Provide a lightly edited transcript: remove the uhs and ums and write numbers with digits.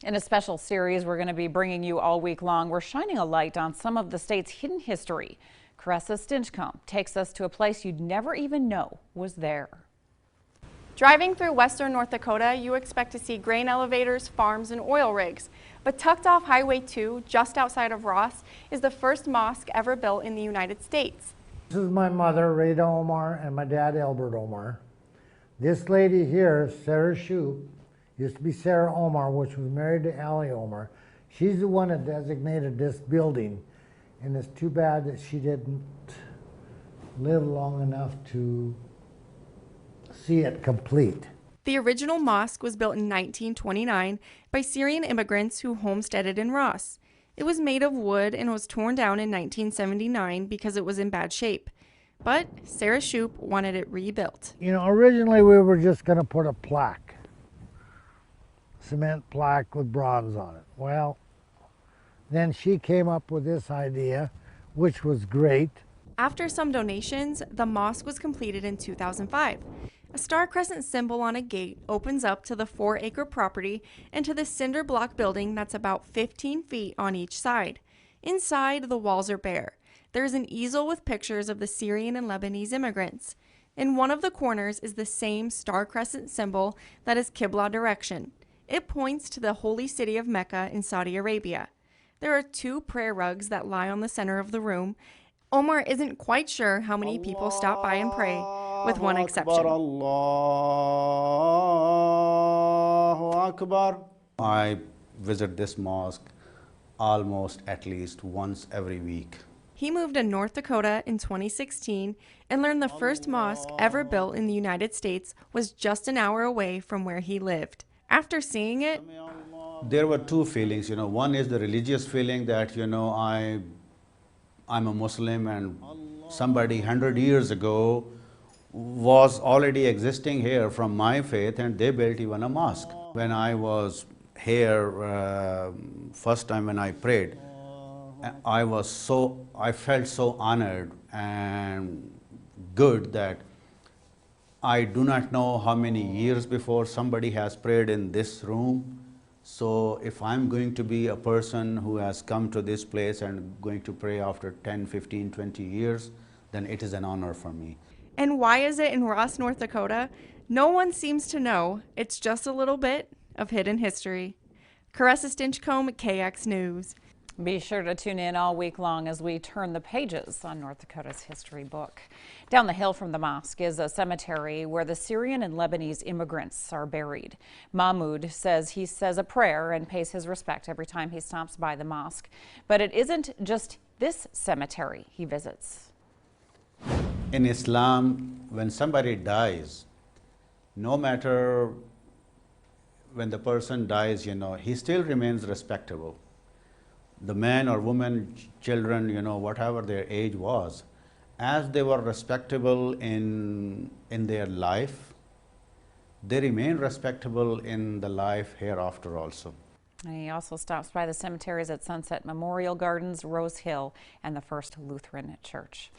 In a special series we're going to be bringing you all week long, we're shining a light on some of the state's hidden history. Caressa Stinchcomb takes us to a place you'd never even know was there. Driving through western North Dakota, you expect to see grain elevators, farms, and oil rigs. But tucked off Highway 2, just outside of Ross, is the first mosque ever built in the United States. This is my mother, Rada Omar, and my dad, Albert Omar. This lady here, Sarah Shoup, used to be Sarah Omar, which was married to Ali Omar. She's the one that designated this building, and it's too bad that she didn't live long enough to see it complete. The original mosque was built in 1929 by Syrian immigrants who homesteaded in Ross. It was made of wood and was torn down in 1979 because it was in bad shape. But Sarah Shoup wanted it rebuilt. You know, originally we were just going to put a plaque, cement plaque with bronze on it. Well, then she came up with this idea, which was great. After some donations, the mosque was completed in 2005. A star crescent symbol on a gate opens up to the 4-acre property and to the cinder block building that's about 15 feet on each side. Inside, the walls are bare. There's an easel with pictures of the Syrian and Lebanese immigrants. In one of the corners is the same star crescent symbol that is Qibla direction. It points to the holy city of Mecca in Saudi Arabia. There are 2 prayer rugs that lie on the center of the room. Omar isn't quite sure how many people stop by and pray, with one exception. I visit this mosque almost at least once every week. He moved to North Dakota in 2016 and learned the first mosque ever built in the United States was just an hour away from where he lived. After seeing it, there were 2 feelings. One is the religious feeling that, I'm a Muslim and somebody 100 years ago was already existing here from my faith and they built even a mosque. When I was here, first time when I prayed, I felt so honored and good that I do not know how many years before somebody has prayed in this room. So if I'm going to be a person who has come to this place and going to pray after 10, 15, 20 years, then it is an honor for me. And why is it in Ross, North Dakota? No one seems to know. It's just a little bit of hidden history. Caressa Stinchcomb, KX News. Be sure to tune in all week long as we turn the pages on North Dakota's history book. Down the hill from the mosque is a cemetery where the Syrian and Lebanese immigrants are buried. Mahmoud says he says a prayer and pays his respect every time he stops by the mosque. But it isn't just this cemetery he visits. In Islam, when somebody dies, no matter when the person dies, he still remains respectable. The man or woman, children, whatever their age was, as they were respectable in their life, they remain respectable in the life hereafter also. And he also stops by the cemeteries at Sunset Memorial Gardens, Rose Hill, and the First Lutheran Church.